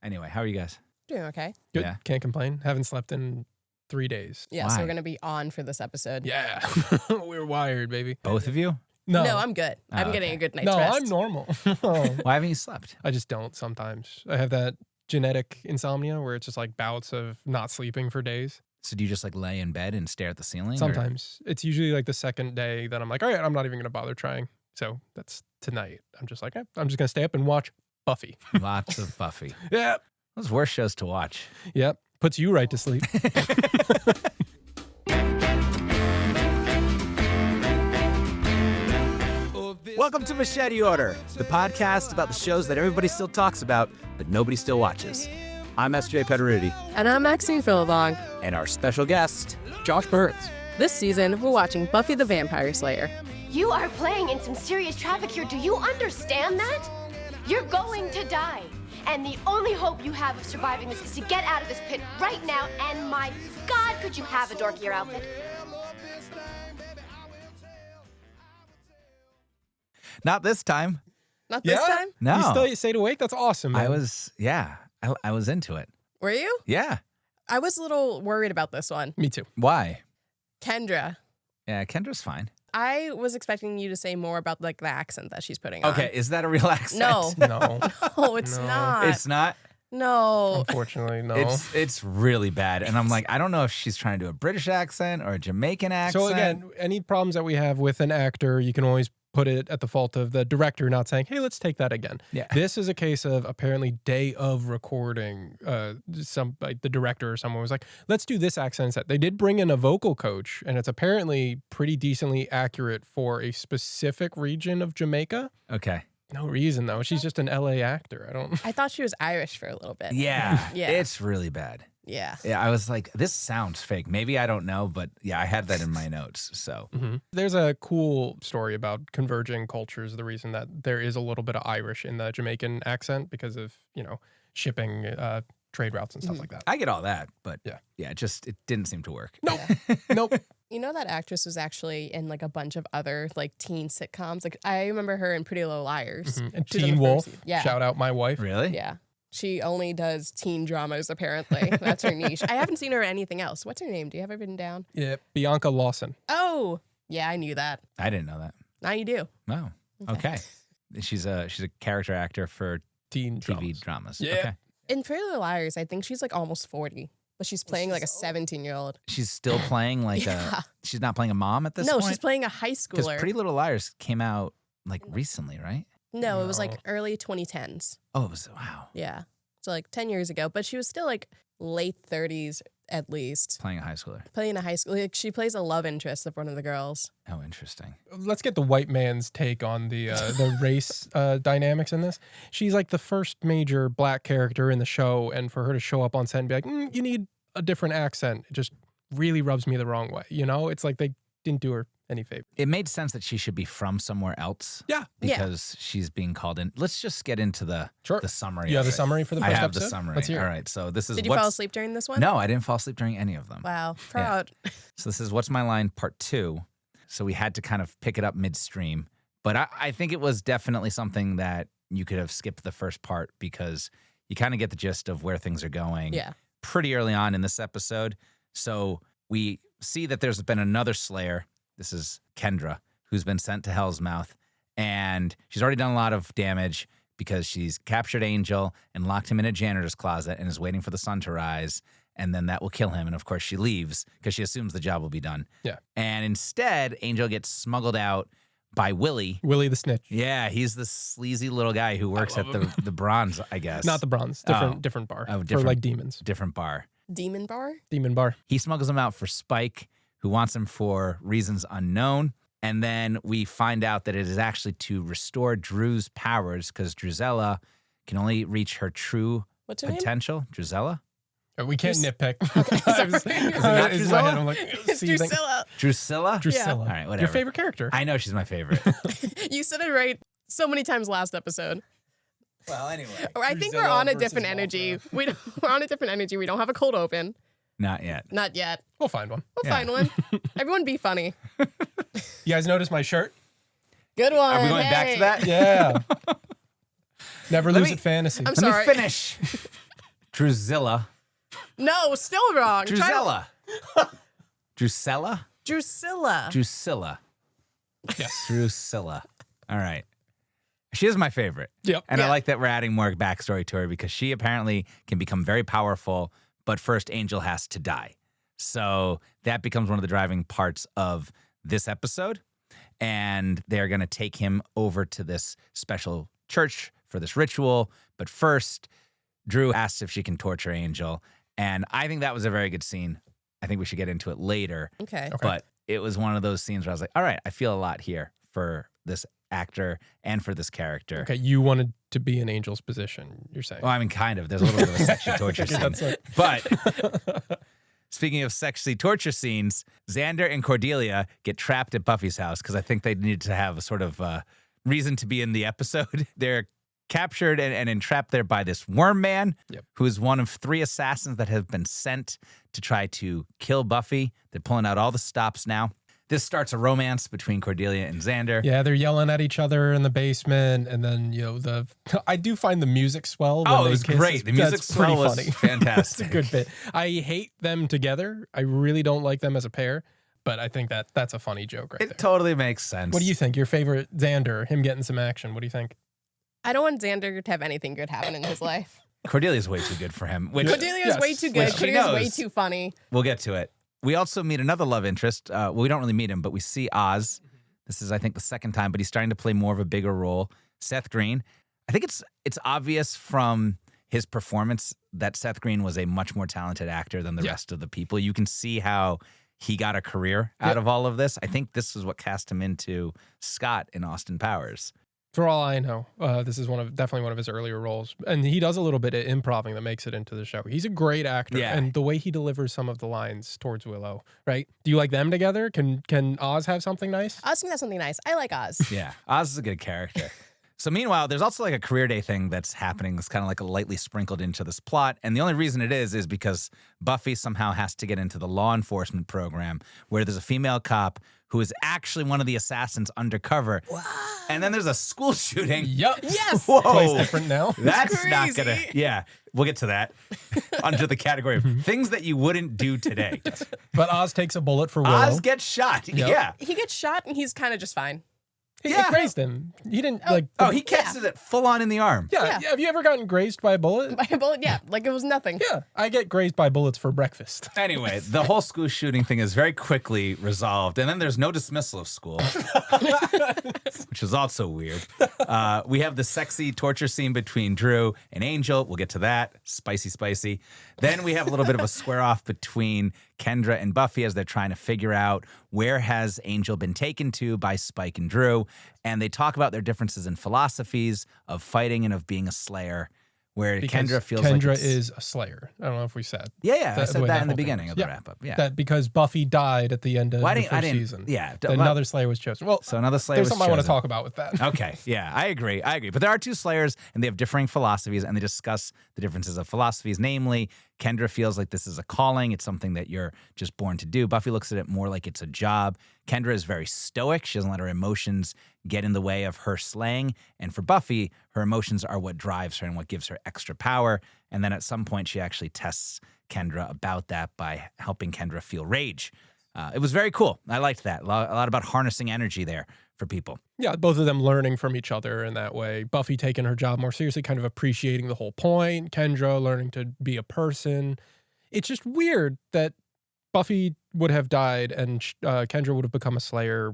Anyway, how are you guys? Doing okay. Good. Yeah. Can't complain. Haven't slept in 3 days. Yeah, Why? so we're going to be on for this episode. Yeah. We're wired, baby. Both of you? No. No, I'm good. Oh, I'm getting okay. a good night's No, rest. I'm normal. Why haven't you slept? I just don't sometimes. I have that genetic insomnia where it's just like bouts of not sleeping for days. So do you just like lay in bed and stare at the ceiling? or- Sometimes. It's usually like the second day that I'm like, all right, I'm not even going to bother trying. So that's tonight. I'm just like, I'm just going to stay up and watch Buffy. Lots of Buffy. Yeah. Those worst shows to watch. Yep. Puts you right to sleep. Welcome to Machete Order, the podcast about the shows that everybody still talks about, but nobody still watches. I'm S.J. Pederuti, And I'm Maxine Philibong. and our special guest, Josh Burns. This season, we're watching Buffy the Vampire Slayer. You are playing in some serious traffic here. Do you understand that? You're going to die. And the only hope you have of surviving this is to get out of this pit right now. And my God, could you have a dorkier outfit? Not this time. Not this Yeah? time? No. You still stayed awake? That's awesome, man. I was into it. Were you? Yeah. I was a little worried about this one. Me too. Why? Kendra, Yeah, Kendra's fine. I was expecting you to say more about like the accent that she's putting on. Okay, is that a real accent? No. No. No, it's No. not. It's not. No. Unfortunately, no. It's really bad. And I'm like, I don't know if she's trying to do a British accent or a Jamaican accent. So again, any problems that we have with an actor, you can always put it at the fault of the director not saying, hey, let's take that again. Yeah. This is a case of apparently day of recording, some like the director or someone was like, let's do this accent instead. They did bring in a vocal coach, and it's apparently pretty decently accurate for a specific region of Jamaica. Okay. No reason though. She's just an LA actor. I don't I thought she was Irish for a little bit. Yeah. Yeah. It's really bad. Yeah. Yeah, I was like, this sounds fake. Maybe I don't know, but yeah, I had that in my notes. So There's a cool story about converging cultures. The reason that there is a little bit of Irish in the Jamaican accent because of, shipping, trade routes and stuff like that. I get all that, but Yeah. it didn't seem to work. Nope. Nope. You know that actress was actually in like a bunch of other like teen sitcoms. Like I remember her in Pretty Little Liars. And She was on Teen the Wolf. first season. Yeah. Shout out my wife. Really? Yeah. She only does teen dramas, apparently. That's her niche. I haven't seen her in anything else. What's her name? Do you have it written down? Yeah. Bianca Lawson. Oh, yeah, I knew that. I didn't know that. Now you do. Oh, okay. She's a character actor for Teen TV dramas. dramas. Yeah. Okay. In Pretty Little Liars, I think she's like almost 40, but she's playing like a 17-year-old. She's still playing like Yeah. she's not playing a mom at this No, point? she's playing a high Because schooler. Pretty Little Liars came out like recently, right? No, it was like No. early 2010s. Oh, it was, wow. Yeah. So like 10 years ago, but she was still like late 30s at least. Playing a high schooler. Playing a high school. Like she plays a love interest of one of the girls. Oh, interesting. Let's get the white man's take on the race dynamics in this. She's like the first major black character in the show, and for her to show up on set and be like, you need a different accent, it just really rubs me the wrong way. It's like they didn't do her any favor. It made sense that she should be from somewhere else. Yeah. Because she's being called in. Let's just get into the Sure. summary. You have of the it. summary for the I first have episode? the summary. Let's hear it. All right. So this is Did you fall asleep during this one? No, I didn't fall asleep during any of them. Wow. Proud. So this is What's My Line Part 2. So we had to kind of pick it up midstream. But I think it was definitely something that you could have skipped the first part because you kind of get the gist of where things are going Yeah. pretty early on in this episode. So we see that there's been another Slayer. This is Kendra, who's been sent to Hell's Mouth. And she's already done a lot of damage because she's captured Angel and locked him in a janitor's closet and is waiting for the sun to rise. And then that will kill him. And of course, she leaves because she assumes the job will be done. Yeah. And instead, Angel gets smuggled out by Willie. Willie the Snitch. Yeah, he's the sleazy little guy who works at the Bronze, I guess. Not the Bronze. Different bar. Oh, For different- like demons. different bar. Demon bar? Demon bar. He smuggles him out for Spike, who wants him for reasons unknown. And then we find out that it is actually to restore Drew's powers because DruZILLA can only reach her true What's her name? potential. DruZILLA? We can't nitpick. sorry. It's not in my head, Drucilla? I'm like, It's seething. Drucilla. Drusilla? Drucilla. All right, whatever. Your favorite character. I know she's my favorite. You said it right so many times last episode. Well, anyway. Or I think we're Drucilla on a versus different energy. We're on a different energy. We don't have a cold open. Not yet. Not yet. We'll find one. We'll Yeah. find one. Everyone be funny. You guys notice my shirt? Good one. Are we going back to that? Yeah. Never Let lose me- at fantasy. I'm Let sorry. me finish. DruZILLA. No, still wrong. DruZILLA. Drucilla? Drucilla. Drucilla. Yes. Drucilla. All right. She is my favorite. Yep. And I Yeah. like that we're adding more backstory to her because she apparently can become very powerful, but first Angel has to die. So that becomes one of the driving parts of this episode. And they're going to take him over to this special church for this ritual. But first, Dru asks if she can torture Angel. And I think that was a very good scene. I think we should get into it later. Okay. But it was one of those scenes where I was like, all right, I feel a lot here for this actor and for this character. Okay, you wanted to be in Angel's position, you're saying. Well, I mean, kind of. There's a little bit of a sexual torture scene. That's it. But speaking of sexually torture scenes, Xander and Cordelia get trapped at Buffy's house because I think they need to have a sort of reason to be in the episode. They're captured and entrapped there by this worm man, who is one of 3 assassins that have been sent to try to kill Buffy. They're pulling out all the stops now. This starts a romance between Cordelia and Xander. Yeah, they're yelling at each other in the basement, and then I do find the music swell. When Oh, it they was kiss. great. The music That's pretty swell was funny. fantastic. It's a good bit. I hate them together. I really don't like them as a pair, but I think that's a funny joke right there. It totally makes sense. What do you think? Your favorite Xander, him getting some action. What do you think? I don't want Xander to have anything good happen in his life. Cordelia's way too good for him. Which Cordelia's Yes. way too Which good. she Cordelia's way knows. too funny. We'll get to it. We also meet another love interest. Well, we don't really meet him, but we see Oz. This is, I think, the second time, but he's starting to play more of a bigger role. Seth Green. I think it's obvious from his performance that Seth Green was a much more talented actor than the rest of the people. You can see how he got a career out of all of this. I think this is what cast him into Scott in Austin Powers. For all I know, this is definitely one of his earlier roles, and he does a little bit of improv that makes it into the show. He's a great actor, and the way he delivers some of the lines towards Willow, right? Do you like them together? Can Oz have something nice? Oz can have something nice. I like Oz. Yeah, Oz is a good character. So meanwhile, there's also like a career day thing that's happening that's kind of like lightly sprinkled into this plot. And the only reason it is because Buffy somehow has to get into the law enforcement program where there's a female cop who is actually one of the assassins undercover. What? And then there's a school shooting. Yup. Yes. Whoa. Plays different now. That's not gonna, crazy. yeah, we'll get to that under the category of things that you wouldn't do today. But Oz takes a bullet for Willow. Oz gets shot. Yeah. He gets shot and he's kind of just fine. It grazed him. He didn't He catches it full on in the arm. Yeah. Have you ever gotten grazed by a bullet? By a bullet, yeah, like it was nothing. Yeah, I get grazed by bullets for breakfast. Anyway, the whole school shooting thing is very quickly resolved, and then there's no dismissal of school, which is also weird. We have the sexy torture scene between Dru and Angel. We'll get to that. Spicy, spicy. Then we have a little bit of a square off between Kendra and Buffy as they're trying to figure out where has Angel been taken to by Spike and Dru. And they talk about their differences in philosophies of fighting and of being a slayer, where Because Kendra feels Kendra like it's, is a slayer. I don't know if we said. Yeah, I said way that in the whole thing beginning was. of the wrap-up. Yeah. That because Buffy died at the end of Well, the first season. Yeah. Another slayer was chosen. Well, So another slayer there's was something I want to chosen. talk about with that. Okay, yeah, I agree. But there are 2 slayers, and they have differing philosophies, and they discuss the differences of philosophies. Namely, Kendra feels like this is a calling. It's something that you're just born to do. Buffy looks at it more like it's a job. Kendra is very stoic. She doesn't let her emotions get in the way of her slaying. And for Buffy, her emotions are what drives her and what gives her extra power. And then at some point, she actually tests Kendra about that by helping Kendra feel rage. It was very cool. I liked that. A lot about harnessing energy there for people. Yeah, both of them learning from each other in that way. Buffy taking her job more seriously, kind of appreciating the whole point. Kendra learning to be a person. It's just weird that Buffy would have died and Kendra would have become a Slayer,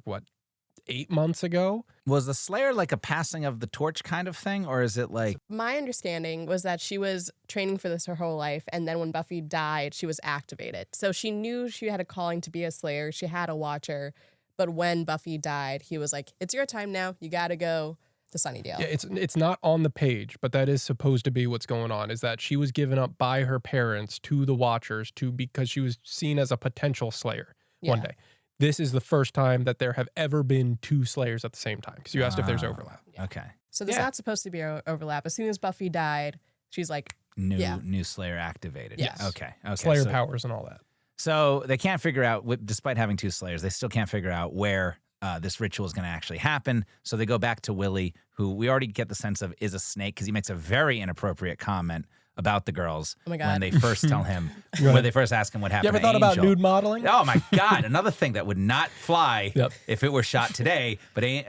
8 months ago? Was the Slayer like a passing of the torch kind of thing, or is it like... My understanding was that she was training for this her whole life, and then when Buffy died, she was activated. So she knew she had a calling to be a Slayer. She had a Watcher. But when Buffy died, he was like, it's your time now. You got to go to Sunnydale. Yeah, it's not on the page, but that is supposed to be what's going on, is that she was given up by her parents to the Watchers because she was seen as a potential Slayer one day. This is the first time that there have ever been 2 Slayers at the same time, because you asked if there's overlap. Okay. So there's not supposed to be an overlap. As soon as Buffy died, she's like, New Slayer activated. Yes. Okay. Slayer powers and all that. So they can't figure out, despite having 2 Slayers, they still can't figure out where this ritual is going to actually happen. So they go back to Willie, who we already get the sense of is a snake, because he makes a very inappropriate comment about the girls Oh my God. when they first tell him, when they first ask him what happened You ever to thought about Angel. nude modeling? Oh my God! Another thing that would not fly Yep. if it were shot today. But Willie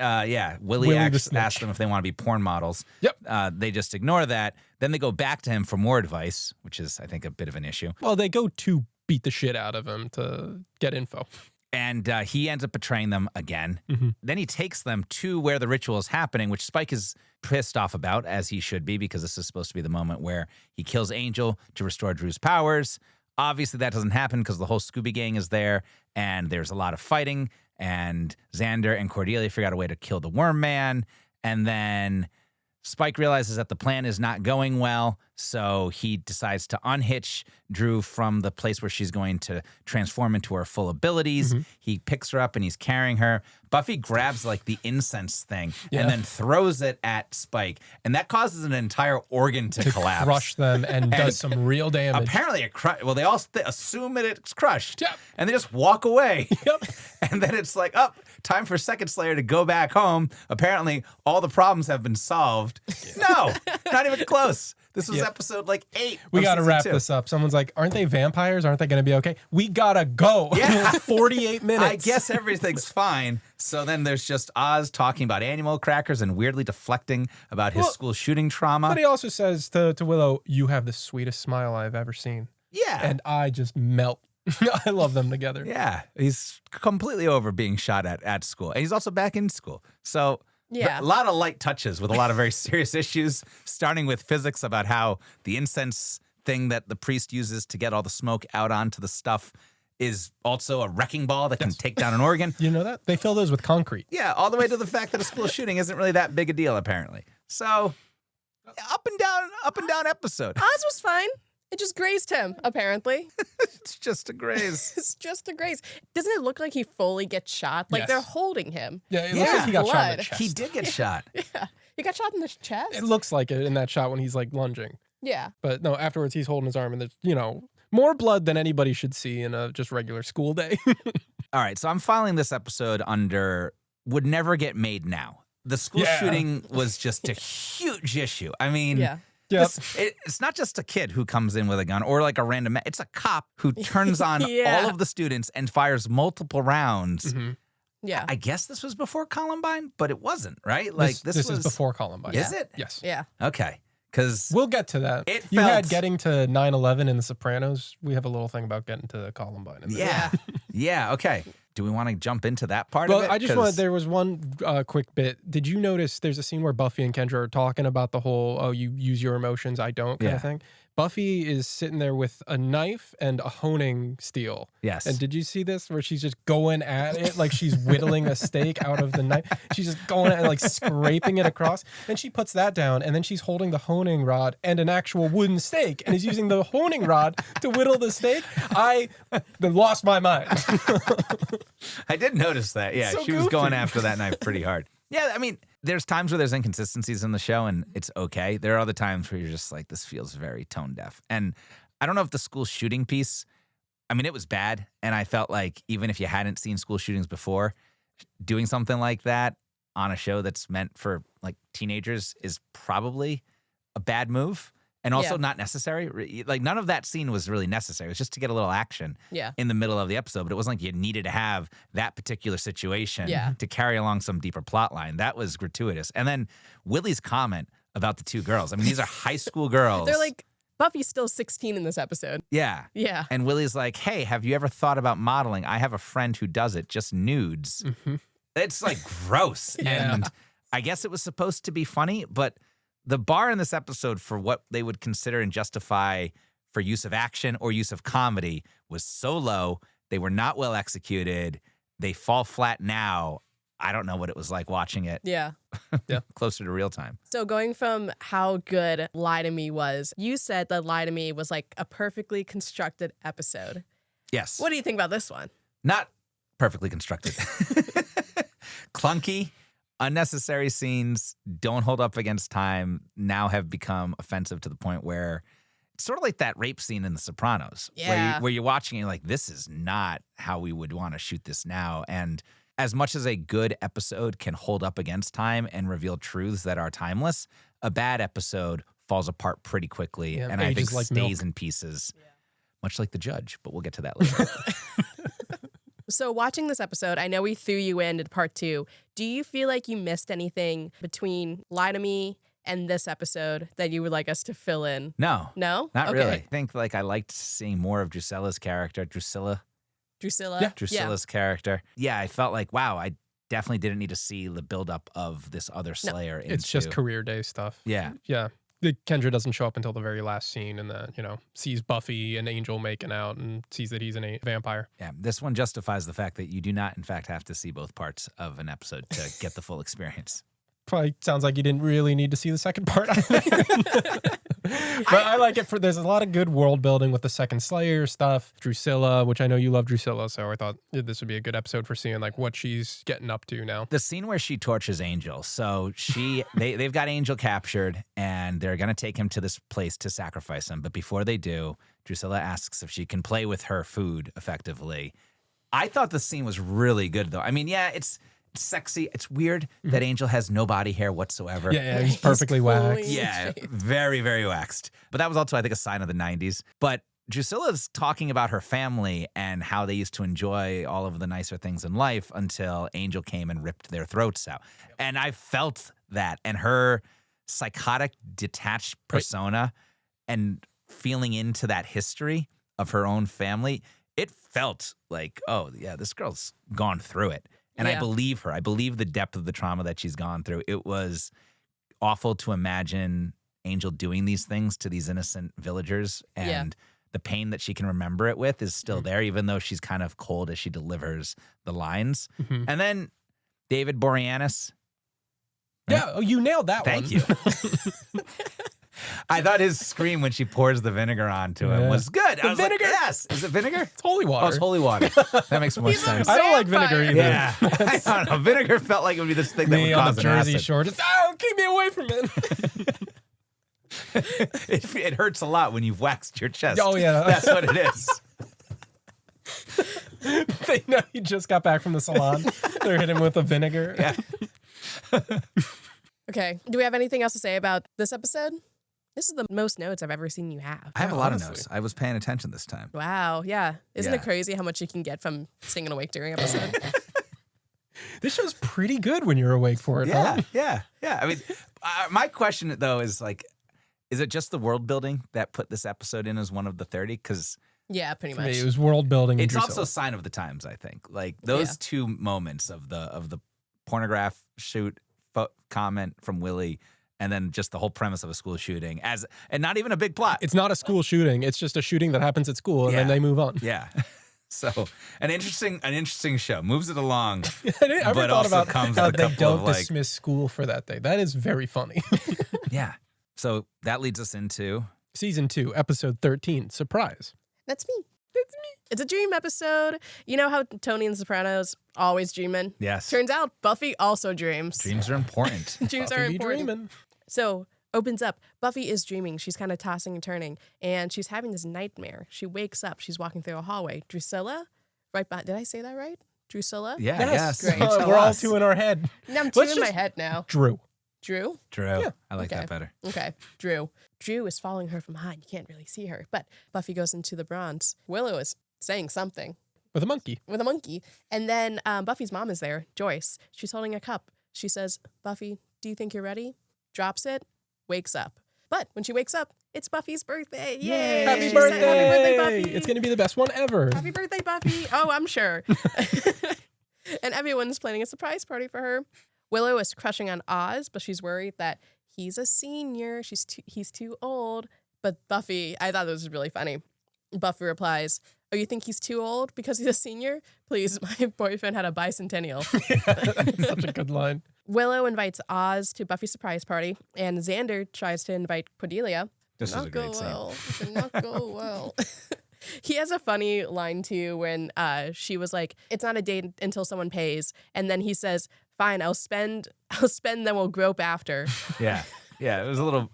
Willie the asked snitch. them if they want to be porn models. Yep. They just ignore that. Then they go back to him for more advice, which is, I think, a bit of an issue. Well, they go to beat the shit out of him to get info. And he ends up betraying them again. Mm-hmm. Then he takes them to where the ritual is happening, which Spike is pissed off about, as he should be, because this is supposed to be the moment where he kills Angel to restore Drew's powers. Obviously, that doesn't happen because the whole Scooby Gang is there, and there's a lot of fighting, and Xander and Cordelia figure out a way to kill the Worm Man, and then Spike realizes that the plan is not going well, so he decides to unhitch Drew from the place where she's going to transform into her full abilities. Mm-hmm. He picks her up and he's carrying her. Buffy grabs like the incense thing Yeah. and then throws it at Spike, and that causes an entire organ to collapse. Crush them and does some real damage. Apparently, they all assume that it's crushed, Yep. and they just walk away. Yep. And then it's like, time for Second Slayer to go back home. Apparently, all the problems have been solved. No, not even close. This was Yeah. episode 8. We of got to season wrap 2. this up. Someone's like, aren't they vampires? Aren't they going to be okay? We got to go. Yeah. 48 minutes. I guess everything's fine. So then there's just Oz talking about animal crackers and weirdly deflecting about his school shooting trauma. But he also says to Willow, you have the sweetest smile I've ever seen. Yeah. And I just melt. I love them together. Yeah. He's completely over being shot at school. And he's also back in school. So Yeah. a lot of light touches with a lot of very serious issues, starting with physics about how the incense thing that the priest uses to get all the smoke out onto the stuff is also a wrecking ball that can take down an organ. You know that? They fill those with concrete. Yeah, all the way to the fact that a school shooting isn't really that big a deal, apparently. So, up and down episode. Oz was fine. It just grazed him, apparently. It's just a graze. It's just a graze. Doesn't it look like he fully gets shot? Like Yes. they're holding him. Yeah, it looks like he got shot in the Blood. chest. He did get shot. Yeah. He got shot in the chest? It looks like it in that shot when he's like lunging. Yeah. But no, afterwards he's holding his arm and there's, more blood than anybody should see in a just regular school day. All right, so I'm filing this episode under would never get made now. The school Yeah. shooting was just a huge issue. I mean, Yeah. Yep. it's not just a kid who comes in with a gun or like a random. It's a cop who turns on Yeah. all of the students and fires multiple rounds. Mhm. Yeah. I guess this was before Columbine, but it wasn't, right? This was is before Columbine. Is it? Yes. Yeah. Okay, because We'll get to that. It You had felt- getting to 9/11 in The Sopranos. We have a little thing about getting to Columbine. In there. yeah, yeah. Okay, do we want to jump into that part Well, of it? I just 'Cause- wanted, there was one quick bit. Did you notice there's a scene where Buffy and Kendra are talking about the whole, oh, you use your emotions, I don't kind Yeah. of thing? Buffy is sitting there with a knife and a honing steel. Yes. And did you see this where she's just going at it like she's whittling a steak out of the knife? She's just going at it, like scraping it across. Then she puts that down and then she's holding the honing rod and an actual wooden stake and is using the honing rod to whittle the steak. I then lost my mind. I did notice that. Yeah, So she was going goofy. after that knife pretty hard. Yeah, I mean, there's times where there's inconsistencies in the show and it's okay. There are other times where you're just like, this feels very tone deaf. And I don't know if the school shooting piece, I mean, it was bad. And I felt like even if you hadn't seen school shootings before, doing something like that on a show that's meant for like teenagers is probably a bad move. And also Yeah. not necessary. Like none of that scene was really necessary. It was just to get a little action Yeah. in the middle of the episode, but it wasn't like you needed to have that particular situation Yeah. to carry along some deeper plot line. That was gratuitous. And then Willie's comment about the two girls. I mean, these are high school girls. They're like, Buffy's still 16 in this episode. yeah. Yeah. And Willie's like, hey, have you ever thought about modeling? I have a friend who does it, just nudes. It's like gross. Yeah. And I guess it was supposed to be funny, but the bar in this episode for what they would consider and justify for use of action or use of comedy was so low. They were not well executed. They fall flat now. I don't know what it was like watching it Yeah. closer to real time. So going from how good Lie to Me was, you said that Lie to Me was like a perfectly constructed episode. Yes. What do you think about this one? Not perfectly constructed. Clunky, unnecessary scenes, don't hold up against time, now have become offensive to the point where it's sort of like that rape scene in The Sopranos, Yeah. where you're watching and you're like, this is not how we would want to shoot this now. And as much as a good episode can hold up against time and reveal truths that are timeless, a bad episode falls apart pretty quickly, Yeah, and I think ages like stays milk. in pieces, much like the judge. But we'll get to that later. So watching this episode, I know we threw you into part 2. Do you feel like you missed anything between Lie to Me and this episode that you would like us to fill in? No, No? not Okay. really. I think like I liked seeing more of Drucilla's character, Drucilla. Drusilla? Yeah. Drucilla's character. Yeah, I felt like, wow, I definitely didn't need to see the buildup of this other Slayer. It's just into- career day stuff. Yeah. Yeah. Kendra doesn't show up until the very last scene and sees Buffy and Angel making out and sees that he's a vampire. Yeah, this one justifies the fact that you do not, in fact, have to see both parts of an episode to get the full experience. Probably sounds like you didn't really need to see the second part. But I like it there's a lot of good world building with the second Slayer stuff. Drucilla, which I know you love Drucilla, so I thought this would be a good episode for seeing like what she's getting up to now. The scene where she tortures Angel. So they've got Angel captured and they're going to take him to this place to sacrifice him. But before they do, Drucilla asks if she can play with her food effectively. I thought the scene was really good, though. I mean, yeah, it's sexy. It's weird that Angel has no body hair whatsoever. Yeah, he's perfectly waxed. clean. Yeah, very, very waxed. But that was also, I think, a sign of the 90s. But Drucilla's talking about her family and how they used to enjoy all of the nicer things in life until Angel came and ripped their throats out. And I felt that. And her psychotic, detached persona and feeling into that history of her own family, it felt like, oh, yeah, this girl's gone through it. And I Yeah. believe her. I believe the depth of the trauma that she's gone through. It was awful to imagine Angel doing these things to these innocent villagers. And the pain that she can remember it with is still there, even though she's kind of cold as she delivers the lines. Mhm. And then David Boreanaz. Yeah, oh, you nailed that Thank one. you. I thought his scream when she pours the vinegar onto him Yeah. was good. I was like, vinegar? yes. Is it vinegar? It's holy water. Oh, it's holy water. That makes more sense. I don't like vinegar Vampire. either. Yeah. I don't know. Vinegar felt like it would be this thing that Me would on cause the an Jersey acid. Shore, just keep me away from it. It hurts a lot when you've waxed your chest. Oh, yeah. That's what it is. They know he just got back from the salon. They're hitting him with the vinegar. Yeah. Okay. Do we have anything else to say about this episode? This is the most notes I've ever seen you have. I have a Yeah, lot honestly. of notes. I was paying attention this time. Wow. Yeah. Isn't Yeah. it crazy how much you can get from staying awake during an episode? This show's pretty good when you're awake for it, Yeah, huh? yeah. I mean, my question, though, is like, is it just the world building that put this episode in as one of the 30? Because Yeah, pretty For me, much. it was world building. it's and also a Drucilla. sign of the times, I think. Like those Yeah. two moments of the pornograph shoot comment from Willie, and then just the whole premise of a school shooting and not even a big plot. It's not a school shooting. It's just a shooting that happens at school, and then Yeah. they move on. Yeah. So an interesting show. Moves it along. I never But thought also about comes how with a they couple don't of, like- dismiss school for that day. That is very funny. Yeah. So that leads us into Season 2, episode 13, Surprise. That's me. That's me. It's a dream episode. You know how Tony and Sopranos always dreaming? yes. Turns out Buffy also dreams. Dreams are important. Dreams Buffy are be important. dreaming. So opens up. Buffy is dreaming. She's kind of tossing and turning, and she's having this nightmare. She wakes up. She's walking through a hallway. Drucilla, right by. Did I say that right? Drucilla. Yeah. Yes, Yes. Great. You tell we're all us. two in our head. Now I'm two Let's in my just- head now. Drew. Drew. Drew. Yeah. I like Okay. that better. Okay, Drew. Drew is following her from behind. You can't really see her, but Buffy goes into the bronze. Willow is saying something With a monkey. with a monkey, and then Buffy's mom is there, Joyce. She's holding a cup. She says, "Buffy, do you think you're ready?" Drops it, wakes up. But when she wakes up, it's Buffy's birthday. Yay! Happy She said, birthday! Happy birthday, Buffy! It's going to be the best one ever. Happy birthday, Buffy! Oh, I'm sure. And everyone's planning a surprise party for her. Willow is crushing on Oz, but she's worried that he's a senior. He's too old. But Buffy, I thought this was really funny. Buffy replies, "Oh, you think he's too old because he's a senior? Please, my boyfriend had a bicentennial." That's such a good line. Willow invites Oz to Buffy's surprise party, and Xander tries to invite Cordelia. This is a great scene. Did not go well. He has a funny line too when she was like, "It's not a date until someone pays," and then he says, "Fine, I'll spend, then we'll grope after." Yeah. Yeah. It was a little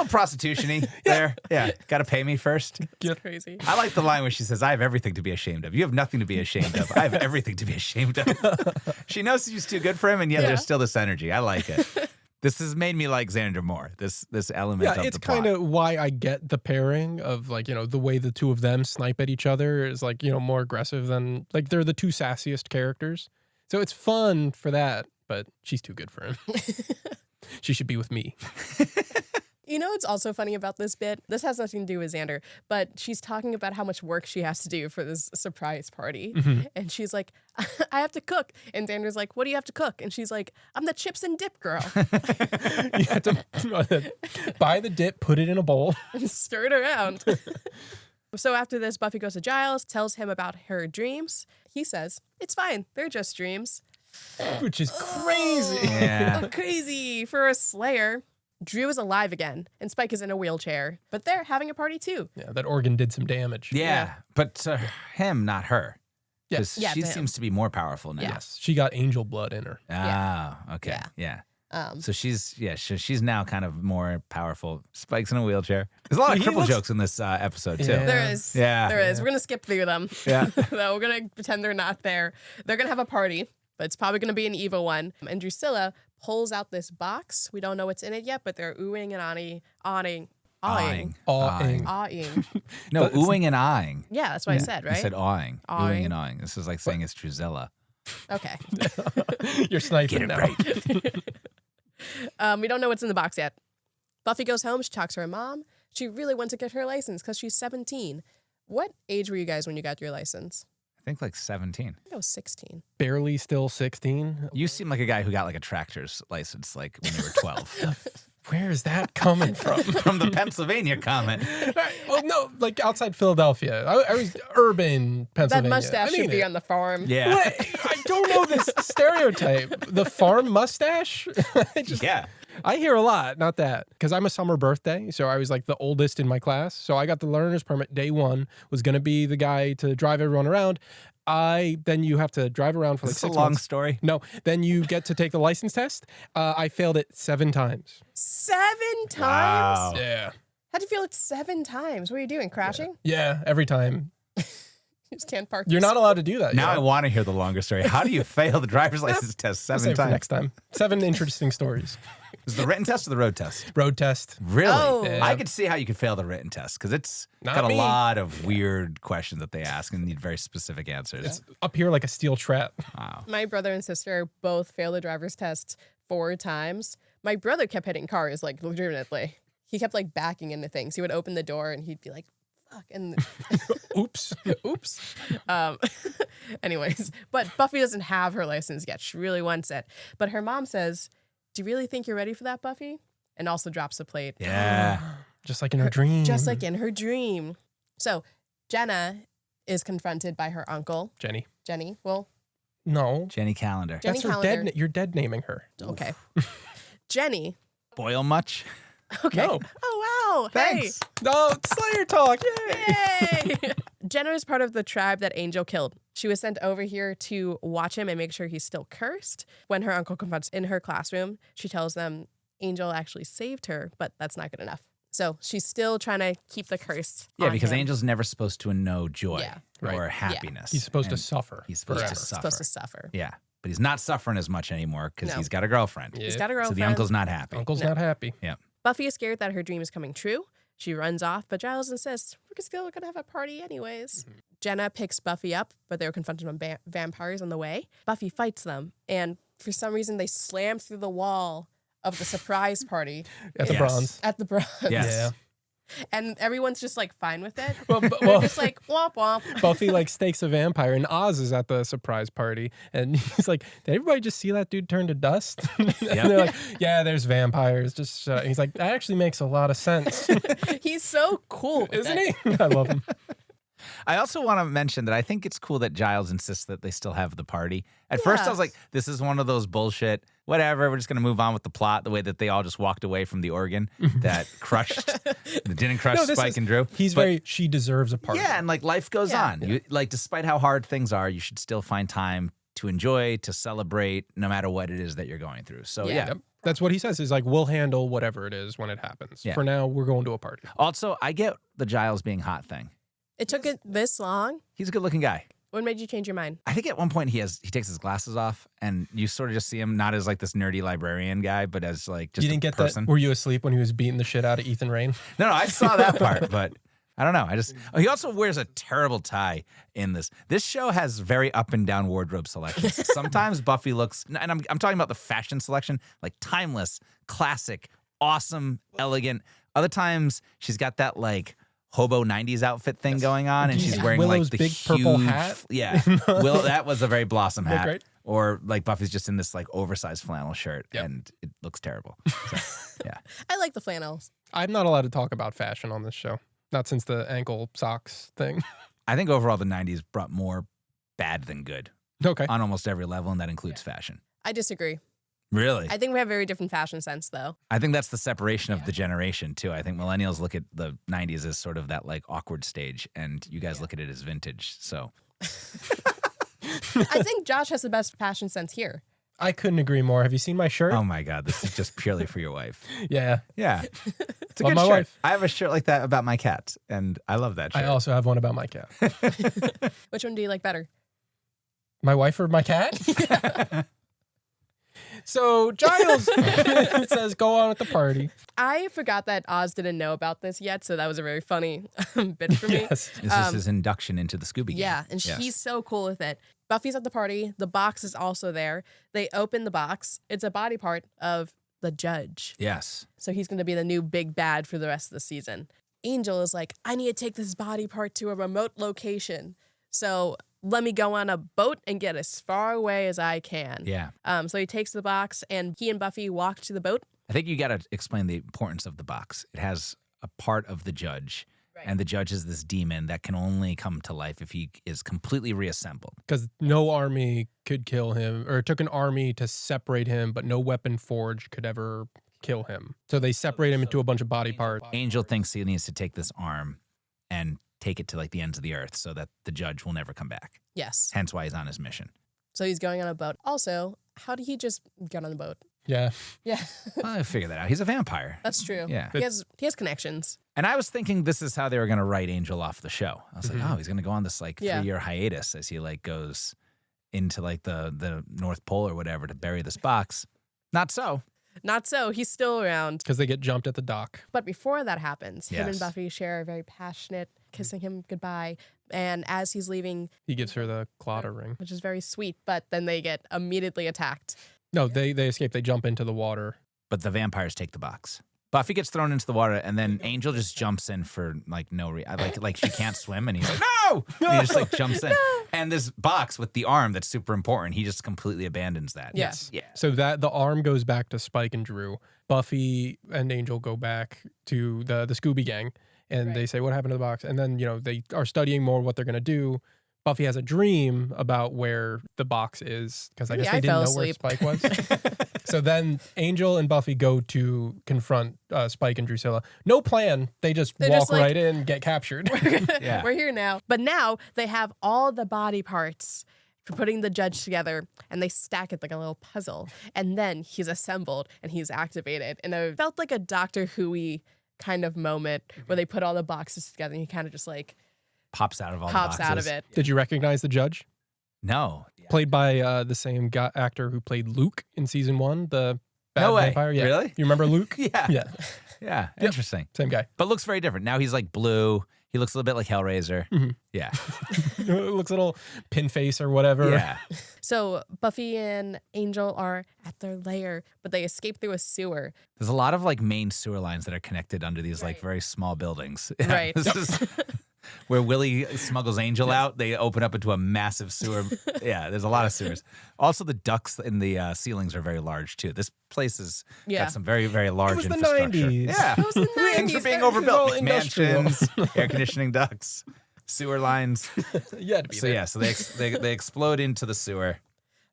prostitution-y there. Yeah. Got to pay me first. It's crazy. I like the line where she says, "I have everything to be ashamed of. You have nothing to be ashamed of. I have everything to be ashamed of." She knows she's too good for him, and yet Yeah. there's still this energy. I like it. This has made me like Xander more. This element of the plot. Yeah, it's kind of why I get the pairing of like, the way the two of them snipe at each other is like, more aggressive than like they're the two sassiest characters. So it's fun for that, but she's too good for him. She should be with me. You know what's also funny about this bit? This has nothing to do with Xander, but she's talking about how much work she has to do for this surprise party. And she's like, I have to cook. And Xander's like, what do you have to cook? And she's like, I'm the chips and dip girl. You have to buy the dip, put it in a bowl. And stir it around. So after this, Buffy goes to Giles, tells him about her dreams. He says, it's fine. They're just dreams. Which is crazy. Yeah. Crazy for a Slayer. Drew is alive again, and Spike is in a wheelchair, but they're having a party too. Yeah, that organ did some damage. Yeah, but to him, not her. Yes. Because Yeah, she to him. seems to be more powerful now. Yes, she got angel blood in her. Ah, okay. Yeah. Yeah. So she's now kind of more powerful. Spike's in a wheelchair. There's a lot of He cripple looks- jokes in this episode too. Yeah. There is. Yeah. There is. We're going to skip through them. Yeah. No, we're going to pretend they're not there. They're going to have a party, but it's probably going to be an evil one. And Drucilla pulls out this box. We don't know what's in it yet, but they're oohing and awing. Awing. Awing. No, But it's- oohing and awing. Yeah, that's what I said, right? I said awing. Awing. Oohing and awing. This is like saying it's DruZILLA. Okay. You're sniping now. We don't know what's in the box yet. Buffy goes home. She talks to her mom. She really wants to get her license because she's 17. What age were you guys when you got your license? I think like 17. I think I was 16. Barely still 16. You seem like a guy who got like a tractor's license like when you were 12. Where is that coming from? From the Pennsylvania comment. Well, no, like outside Philadelphia. I was urban That Pennsylvania. mustache I mean should be it. on the farm. Yeah. What? I don't know this stereotype. The farm mustache? Yeah. I hear a lot, not that. Because I'm a summer birthday, so I was like the oldest in my class. So I got the learner's permit day one, was going to be the guy to drive everyone around. Then you have to drive around for like Is this a 6 long months. story? No, then you get to take the license test. I failed it 7 times. 7 times? Wow. Yeah. How'd you feel it 7 times? What are you doing? Crashing? Yeah, every time. You just can't park. You're not allowed to do that. Now I you know? want to hear the longer story. How do you fail the driver's license test We'll 7 save it for times? next time. 7 interesting stories. Is it the written test or the road test? Road test. Really? Oh. Yeah. I could see how you could fail the written test because it's Not got a me. lot of weird questions that they ask and need very specific answers. It's up here like a steel trap. Wow. My brother and sister both failed the driver's test 4 times. My brother kept hitting cars, like legitimately. He kept like backing into things. He would open the door and he'd be like, fuck. And Oops. oops. Anyways, but Buffy doesn't have her license yet. She really wants it. But her mom says, do you really think you're ready for that, Buffy? And also drops the plate. Yeah. Just like in her dream. Just like in her dream. So Jenna is confronted by her uncle, Jenny. Jenny. Well, No. Jenny Calendar. Jenny That's her Calendar. dead. You're dead naming her. Okay. Jenny. Boil much? Okay. No. Oh, wow. Thanks. No, Slayer talk. Yay. Hey. Yay. Jenna is part of the tribe that Angel killed. She was sent over here to watch him and make sure he's still cursed. When her uncle confronts in her classroom, she tells them Angel actually saved her, but that's not good enough. So she's still trying to keep the curse. Yeah, on because him. Angel's never supposed to know joy Yeah. or Right. happiness. He's supposed to And suffer. He's supposed forever. to suffer. supposed to suffer. Yeah, but he's not suffering as much anymore because No. he's got a girlfriend. Yeah. He's got a So girlfriend. the uncle's not happy. Uncle's No. not happy. Buffy is scared that her dream is coming true. She runs off, but Giles insists, we're still going to have a party anyways. Jenna picks Buffy up, but they're confronted by vampires on the way. Buffy fights them, and for some reason they slam through the wall of the surprise party At the Yes. bronze. at the Bronze. Yes. Yeah. And everyone's just like fine with it. Well, They're just like, womp womp. Buffy like stakes a vampire, and Oz is at the surprise party, and he's like, "Did everybody just see that dude turn to dust?" And they're like, "Yeah, there's vampires." Just he's like, "That actually makes a lot of sense, He's so cool, with isn't it. he?" I love him. I also want to mention that I think it's cool that Giles insists that they still have the party. At first, I was like, this is one of those bullshit, whatever, we're just going to move on with the plot, the way that they all just walked away from the organ that crushed, that didn't crush No, this Spike is- and Drew. He's But- very. She deserves a party. Yeah, and like life goes Yeah. on. You, like, despite how hard things are, you should still find time to enjoy, to celebrate, no matter what it is that you're going through. So, Yeah. yeah. Yep. That's what he says. Is like, we'll handle whatever it is when it happens. Yeah. For now, we're going to a party. Also, I get the Giles being hot thing. It took it this long. He's a good looking guy. What made you change your mind? I think at one point he takes his glasses off, and you sort of just see him not as like this nerdy librarian guy, but as like just You didn't a get person. that? Were you asleep when he was beating the shit out of Ethan Rayne? No, I saw that part, but I don't know. He also wears a terrible tie in this. This show has very up and down wardrobe selections. Sometimes Buffy looks, and I'm talking about the fashion selection, like timeless, classic, awesome, elegant. Other times she's got that like hobo 90s outfit thing going on, and she's wearing Willow's like the big huge purple hat. Yeah, that was a very Blossom Look hat. great. Or like Buffy's just in this like oversized flannel shirt, Yep. and it looks terrible. So, yeah. I like the flannels. I'm not allowed to talk about fashion on this show. Not since the ankle socks thing. I think overall the 90s brought more bad than good Okay. on almost every level, and that includes fashion. I disagree. Really? I think we have very different fashion sense, though. I think that's the separation of the generation, too. I think millennials look at the 90s as sort of that like awkward stage, and you guys look at it as vintage. So I think Josh has the best fashion sense here. I couldn't agree more. Have you seen my shirt? oh my God, this is just purely for your wife. Yeah. Yeah. It's a Love good my shirt. wife. I have a shirt like that about my cat, and I love that shirt. I also have one about my cat. Which one do you like better? My wife or my cat? So Giles says, go on with the party. I forgot that Oz didn't know about this yet, so that was a very funny bit for me. Yes. This is his induction into the Scooby Gang. Yeah, and Yes. she's so cool with it. Buffy's at the party. The box is also there. They open the box. It's a body part of the judge. Yes. So he's going to be the new big bad for the rest of the season. Angel is like, I need to take this body part to a remote location. So let me go on a boat and get as far away as I can. Yeah. So he takes the box, and he and Buffy walk to the boat. I think you got to explain the importance of the box. It has a part of the judge, and the judge is this demon that can only come to life if he is completely reassembled. Because no army could kill him, or it took an army to separate him, but no weapon forged could ever kill him. So they separate him into a bunch of body parts. Angel thinks he needs to take this arm and take it to like the ends of the earth so that the judge will never come back. Yes. Hence why he's on his mission. So he's going on a boat. Also, how did he just get on the boat? Yeah. Yeah, Well, I figure that out. He's a vampire. that's true. Yeah. He has connections. And I was thinking this is how they were going to write Angel off the show. I was like, oh, he's going to go on this like Yeah. 3-year hiatus as he like goes into like the North Pole or whatever to bury this box. Not so. Not so. He's still around. Because they get jumped at the dock. But before that happens, him and Yes. Buffy share a very passionate kissing him goodbye. And as he's leaving, He gives her the clotter ring. which is very sweet, but then they get immediately attacked. No, they escape. They jump into the water. But the vampires take the box. Buffy gets thrown into the water, and then Angel just jumps in for like no reason. Like she can't swim, and he's like, no! And he just like jumps in. And this box with the arm that's super important, he just completely abandons that. Yes. Yeah. So that the arm goes back to Spike and Drew. Buffy and Angel go back to the Scooby Gang, and they say, what happened to the box? And then, they are studying more what they're going to do. Buffy has a dream about where the box is, because I guess Yeah, they I didn't fell know where asleep. Spike was. So then Angel and Buffy go to confront Spike and Drucilla. No plan. They just They're walk just like- right in, get captured. Yeah. We're here now. But now they have all the body parts for putting the judge together, and they stack it like a little puzzle. And then he's assembled and he's activated. And it felt like a Doctor Who-y kind of moment where they put all the boxes together and he kind of just like Pops out of all pops the out boxes. of it. Did you recognize the judge? No. Played by the same actor who played Luke in season 1, the bad No way. vampire. Yeah. Really? You remember Luke? Yeah. Yeah. Yeah. Interesting. Same guy. But looks very different. Now he's like blue. He looks a little bit like Hellraiser. Mhm. Yeah. Looks a little pin face or whatever. Yeah. So Buffy and Angel are at their lair, but they escape through a sewer. There's a lot of like main sewer lines that are connected under these like very small buildings. Right. This is where Willie smuggles Angel out. They open up into a massive sewer. Yeah, there's a lot of sewers. Also, the ducts in the ceilings are very large too. This place has Yeah. got some very, very large was the infrastructure. 90s. Yeah. It was the Things are 90s. being All overbuilt. industrial. McMansions, air conditioning ducts, sewer lines. You had to be So there. yeah, so they explode into the sewer.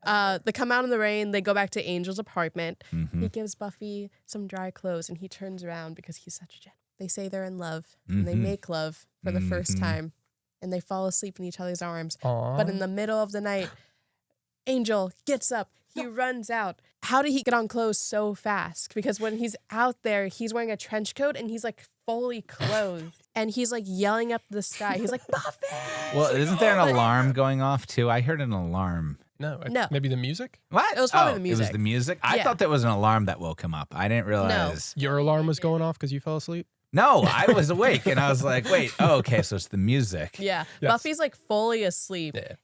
They come out in the rain. They go back to Angel's apartment. Mm-hmm. He gives Buffy some dry clothes, and he turns around because he's such a gent. They say they're in love, and they make love for the first time, and they fall asleep in each other's arms. Aw. But in the middle of the night, Angel gets up. He runs out. How did he get on clothes so fast? Because when he's out there, he's wearing a trench coat and he's like fully clothed. And he's like yelling up the sky. He's like, Buffy! Well, isn't there an alarm going off too? I heard an alarm. No. No. Maybe the music? What? It was probably the music. It was the music? I Yeah. thought that was an alarm that woke him up. I didn't realize. Your alarm was going off because you fell asleep? No, I was awake and I was like, wait, okay, so it's the music. Yeah. Yes. Buffy's like fully asleep. Yeah.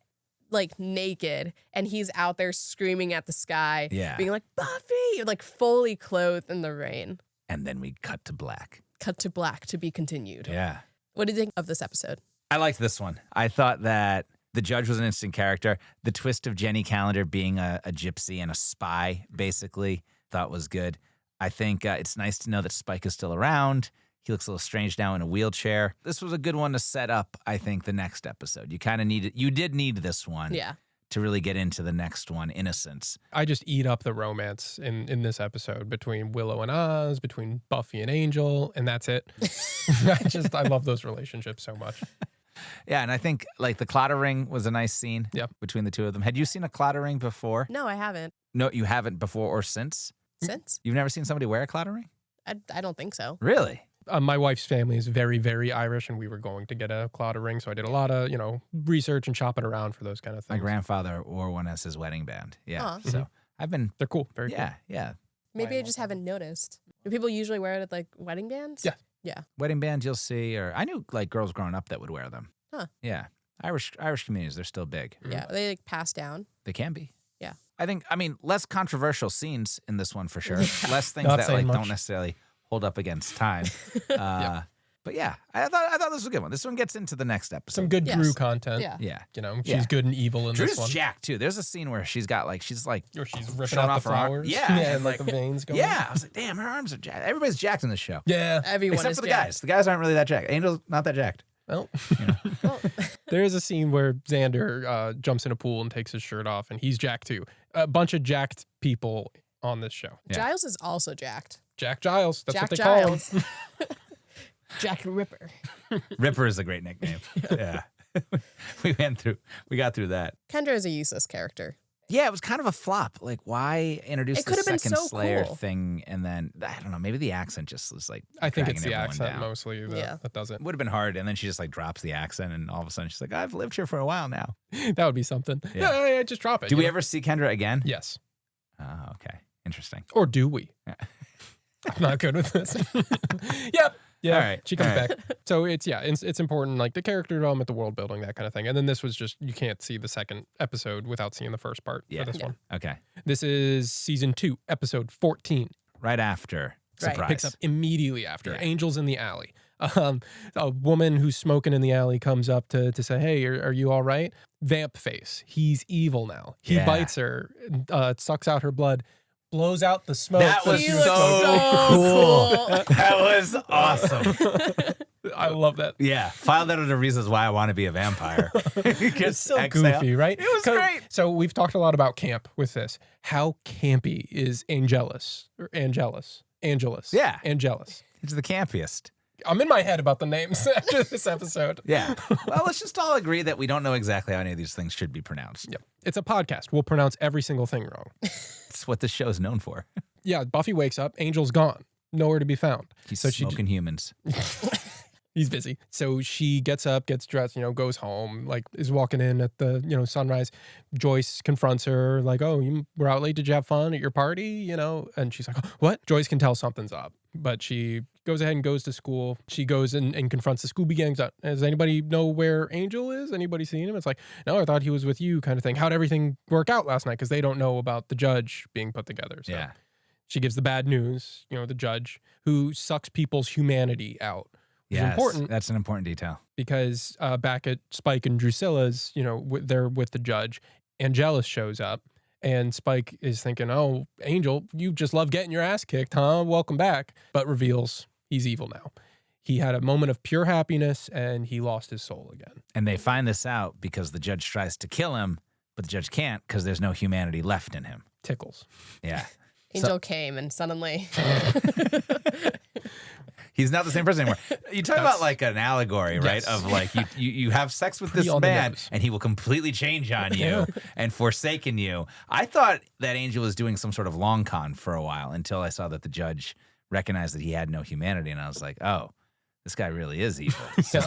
Like naked, and he's out there screaming at the sky, Yeah. being like, Buffy! Like fully clothed in the rain. And then we cut to black. Cut to black, to be continued. Yeah. What do you think of this episode? I liked this one. I thought that the judge was an interesting character. The twist of Jenny Calendar being a gypsy and a spy, basically, thought was good. I think it's nice to know that Spike is still around. He looks a little strange now in a wheelchair. This was a good one to set up, I think, the next episode. You did need this one Yeah. to really get into the next one, Innocence. I just eat up the romance in this episode between Willow and Oz, between Buffy and Angel, and that's it. I love those relationships so much. Yeah, and I think like the Clottering was a nice scene Yep. between the two of them. Had you seen a Clottering before? No, I haven't. No, you haven't before or since? Since? You've never seen somebody wear a Clottering? I don't think so. Really? My wife's family is very, very Irish, and we were going to get a clotter ring, so I did a lot of, research and shopping around for those kind of My things. grandfather wore one as his wedding band. Yeah. Aw. So I've been, They're cool, very cool. yeah. Maybe I just haven't noticed. Do people usually wear it at like wedding bands? Yeah. Yeah. Wedding bands you'll see, or I knew like girls growing up that would wear them. Huh. Yeah. Irish communities, they're still big. Yeah. They like pass down. They can be. Yeah. I mean, less controversial scenes in this one for sure. Less things Not that saying like much. don't necessarily hold up against time. But yeah, I thought this was a good one. This one gets into the next episode. Some good Yes. Drew content. Yeah. Yeah. She's Yeah. good and evil in Drew's this one. jacked too. There's a scene where she's like Or she's ripping Showing out off the her arm. flowers. Yeah. and like the veins going. yeah. I was like, damn, her arms are jacked. Everybody's jacked in this show. Yeah. Everyone Except is for the jacked. guys. The guys aren't really that jacked. Angel's not that jacked. Well, Well, there is a scene where Xander jumps in a pool and takes his shirt off, and he's jacked too. A bunch of jacked people on this show. Yeah. Giles is also jacked. Jack Giles. That's Jack what they call him. Giles. Jack the Ripper. Ripper is a great nickname. Yeah. we got through that. Kendra is a useless character. Yeah, it was kind of a flop. Like, why introduce It the could have been second so Slayer cool. thing and then, I don't know, maybe the accent just was like I think dragging it's the everyone accent down. mostly that does it. Would have been hard, and then she just like drops the accent, and all of a sudden she's like, I've lived here for a while now. That would be something. Yeah. Yeah, just drop it. Do you we know? ever see Kendra again? Yes. Oh, okay. Interesting. Or do we? Yeah. I'm not good with this. Yep. Yeah. All right. She comes All right. back. So it's important, like the character development, the world building, that kind of thing. And then this was just, you can't see the second episode without seeing the first part Yeah. for this one. Okay. This is season 2, episode 14. Right after. Right. Surprise. Picks up immediately after. Yeah. Angels in the alley. A woman who's smoking in the alley comes up to say, hey, are you all right? Vamp face. He's evil now. He Yeah. bites her, sucks out her blood, blows out the smoke. That was He so looks cool. cool. That was awesome. I love that. Yeah. File that under reasons why I want to be a vampire. It's so goofy, right? It was 'Cause- great. So we've talked a lot about camp with this. How campy is Angelus? Or Angelus? Yeah. Angelus. It's the campiest. I'm in my head about the names after this episode. Yeah. Well, let's just all agree that we don't know exactly how any of these things should be pronounced. Yep. It's a podcast. We'll pronounce every single thing wrong. It's what this show is known for. Yeah, Buffy wakes up. Angel's gone. Nowhere to be found. He's So she smoking humans. He's busy. So she gets up, gets dressed, goes home, like is walking in at the, sunrise. Joyce confronts her, like, oh, you were out late. Did you have fun at your party? And she's like, what? Joyce can tell something's up, but she goes ahead and goes to school. She goes and confronts the Scooby Gang. Does anybody know where Angel is? Anybody seen him? It's like, no, I thought he was with you, kind of thing. How'd everything work out last night? Because they don't know about the judge being put together. So Yeah. she gives the bad news, the judge who sucks people's humanity out. Which is Yes, important that's an important detail. because back at Spike and Drucilla's, they're with the judge. Angelus shows up, and Spike is thinking, oh, Angel, you just love getting your ass kicked, huh? Welcome back. But reveals he's evil now. He had a moment of pure happiness, and he lost his soul again. And they find this out because the judge tries to kill him, but the judge can't because there's no humanity left in him. Tickles. Yeah. Angel came and suddenly. He's not the same person anymore. You talk about like an allegory, right? Yes. Of like you have sex with Pretty this on the man nose. and he will completely change on you and forsaken you. I thought that Angel was doing some sort of long con for a while until I saw that the judge recognized that he had no humanity, and I was like, oh, this guy really is evil. So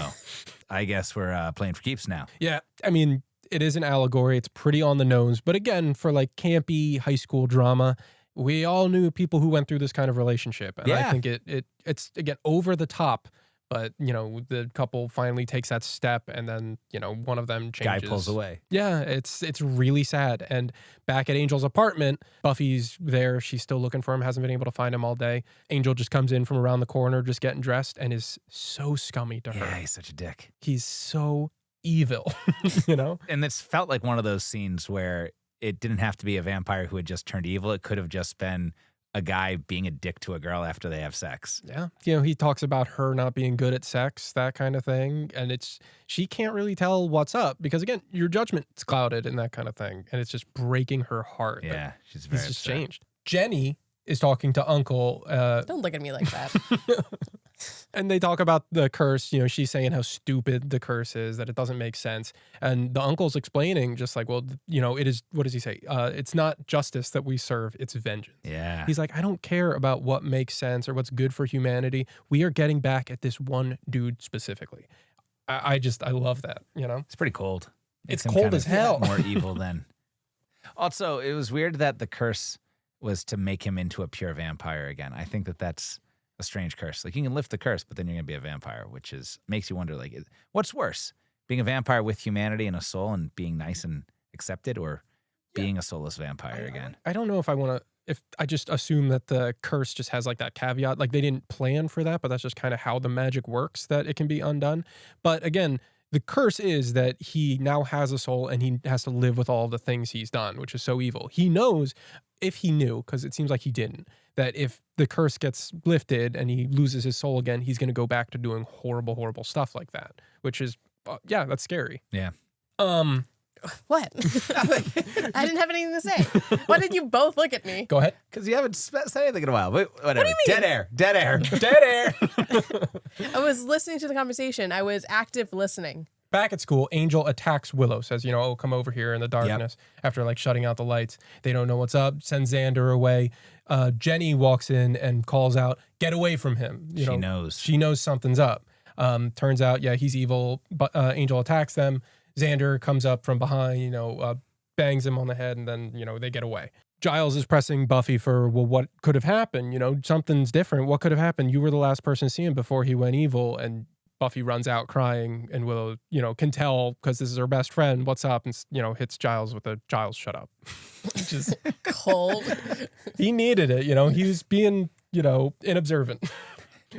I guess we're playing for keeps now. Yeah, I mean, it is an allegory. It's pretty on the nose. But again, for like campy high school drama, we all knew people who went through this kind of relationship. And I Yeah. think it's, again, over the top. But, you know, the couple finally takes that step and then, you know, one of them Guy changes. pulls away. Yeah, it's really sad. And back at Angel's apartment, Buffy's there. She's still looking for him, hasn't been able to find him all day. Angel just comes in from around the corner, just getting dressed, and is so scummy to her. Yeah, he's such a dick. He's so evil, you know? And this felt like one of those scenes where it didn't have to be a vampire who had just turned evil. It could have just been a guy being a dick to a girl after they have sex. Yeah. You know, he talks about her not being good at sex, that kind of thing. And she can't really tell what's up because, again, your judgment's clouded and that kind of thing. And it's just breaking her heart. Yeah, she's very He's just upset. changed. Jenny is talking to Uncle. Don't look at me like that. And they talk about the curse. You know, she's saying how stupid the curse is, that it doesn't make sense. And the uncle's explaining just like, well, you know, it is, what does he say? It's not justice that we serve, it's vengeance. Yeah. He's like, I don't care about what makes sense or what's good for humanity. We are getting back at this one dude specifically. I love that, you know? It's pretty cold. It's Makes him cold kind as of hell. More evil than. Also, it was weird that the curse was to make him into a pure vampire again. I think that that's a strange curse. Like, you can lift the curse, but then you're going to be a vampire, which makes you wonder, like, what's worse? Being a vampire with humanity and a soul and being nice and accepted, or being a soulless vampire again? I don't know if I want to, if I just assume that the curse just has like that caveat, like they didn't plan for that, but that's just kind of how the magic works, that it can be undone. But again, the curse is that he now has a soul and he has to live with all the things he's done, which is so evil. He knows, if he knew, because it seems like he didn't, that if the curse gets lifted and he loses his soul again, he's going to go back to doing horrible, horrible stuff like that, which is, yeah, that's scary. Yeah. What? I didn't have anything to say. Why did you both look at me? Go ahead. Because you haven't said anything in a while. But whatever. do you mean? Dead air. Dead air. Dead air. I was listening to the conversation. I was active listening. Back at school, Angel attacks Willow, says, you know, oh, come over here in the darkness, after like shutting out the lights. They don't know what's up, sends Xander away. Jenny walks in and calls out, get away from him. You She know, knows. She knows something's up. Turns out, yeah, he's evil, but Angel attacks them. Xander comes up from behind, you know, bangs him on the head, and then, you know, they get away. Giles is pressing Buffy for, well, what could have happened? You know, something's different. What could have happened? You were the last person to see him before he went evil. And Buffy runs out crying, and Willow, you know, can tell because this is her best friend. What's up? And, you know, hits Giles with a Giles, shut up. Which is, Cold. he needed it, you know, he was being, you know, inobservant.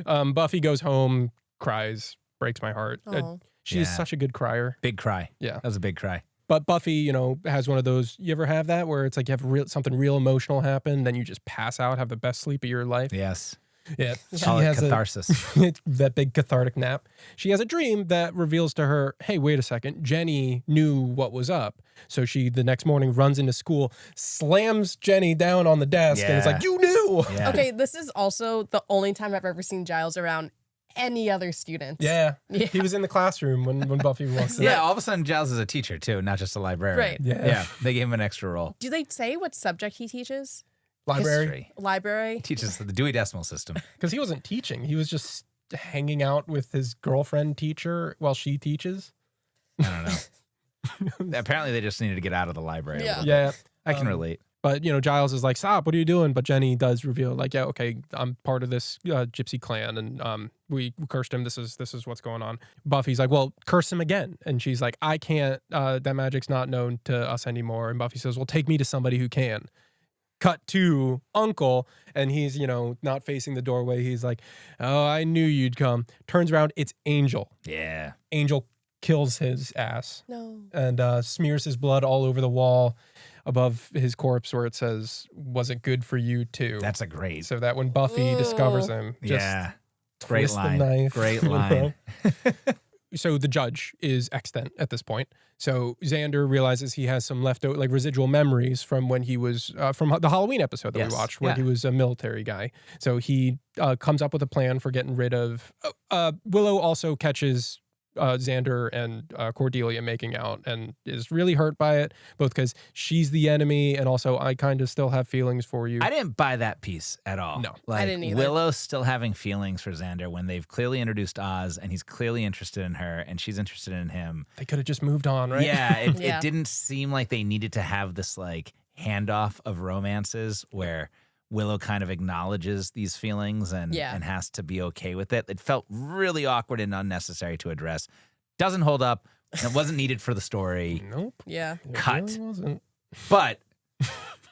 Buffy goes home, cries, breaks my heart. Aw. She's Yeah. such a good crier. Big cry. Yeah. That was a big cry. But Buffy, you know, has one of those, you ever have that where it's like you have something real emotional happen, then you just pass out, have the best sleep of your life? Yes. Yeah. Call it catharsis. That big cathartic nap. She has a dream that reveals to her, hey, wait a second, Jenny knew what was up. So she, the next morning, runs into school, slams Jenny down on the desk, and it's Yeah. like, you knew! Yeah. Okay, this is also the only time I've ever seen Giles around any other students. Yeah. Yeah. He was in the classroom when Buffy walks in. Yeah, all of a sudden Giles is a teacher too, not just a librarian. Right. Yeah. Yeah, they gave him an extra role. Do they say what subject he teaches? Library. History. Library? Teaches the Dewey Decimal System. Because he wasn't teaching. He was just hanging out with his girlfriend teacher while she teaches. I don't know. Apparently they just needed to get out of the library. Yeah. Yeah. I can relate. But, you know, Giles is like, stop, what are you doing? But Jenny does reveal, like, yeah, okay, I'm part of this gypsy clan, and we cursed him. This is what's going on. Buffy's like, well, curse him again. And she's like, I can't, that magic's not known to us anymore. And Buffy says, well, take me to somebody who can. Cut to Uncle, and he's, you know, not facing the doorway. He's like, oh, I knew you'd come. Turns around, it's Angel. Yeah. Angel kills his ass No. and smears his blood all over the wall above his corpse where it says, was it good for you too? That's a great. So that when Buffy Ooh. discovers him, just Yeah. Great twist line. the knife. Great you know? line. So the judge is extant at this point. So Xander realizes he has some leftover, like residual memories from when he was from the Halloween episode that we watched, when he was a military guy. So he comes up with a plan for getting rid of. Willow also catches Xander and Cordelia making out and is really hurt by it, both because she's the enemy and also I kind of still have feelings for you. I didn't buy that piece at all. No. Like, I didn't either. Willow still having feelings for Xander when they've clearly introduced Oz and he's clearly interested in her and she's interested in him. They could have just moved on, right? Yeah, it Yeah. didn't seem like they needed to have this like handoff of romances where Willow kind of acknowledges these feelings and has to be okay with it. It felt really awkward and unnecessary to address. Doesn't hold up. It wasn't needed for the story. Nope. Yeah. It Cut. really wasn't. But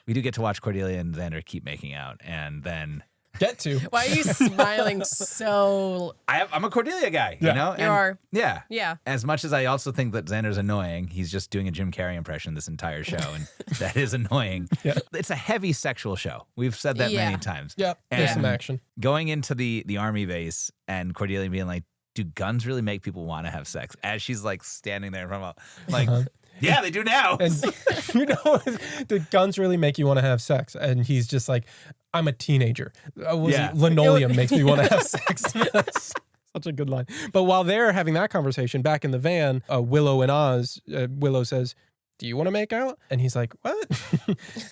we do get to watch Cordelia and Xander keep making out. And then Get to. Why are you smiling so? I'm a Cordelia guy, you know? You are. Yeah. Yeah. As much as I also think that Xander's annoying, he's just doing a Jim Carrey impression this entire show, and that is annoying. Yeah. It's a heavy sexual show. We've said that many times. Yep. There's some And action. Going into the army base and Cordelia being like, do guns really make people want to have sex? As she's like standing there in front of like, yeah, they do now. And you know, do guns really make you want to have sex? And he's just like, I'm a teenager. Linoleum makes me want to have sex. That's such a good line. But while they're having that conversation back in the van, Willow and Oz, Willow says, do you want to make out? And he's like, what?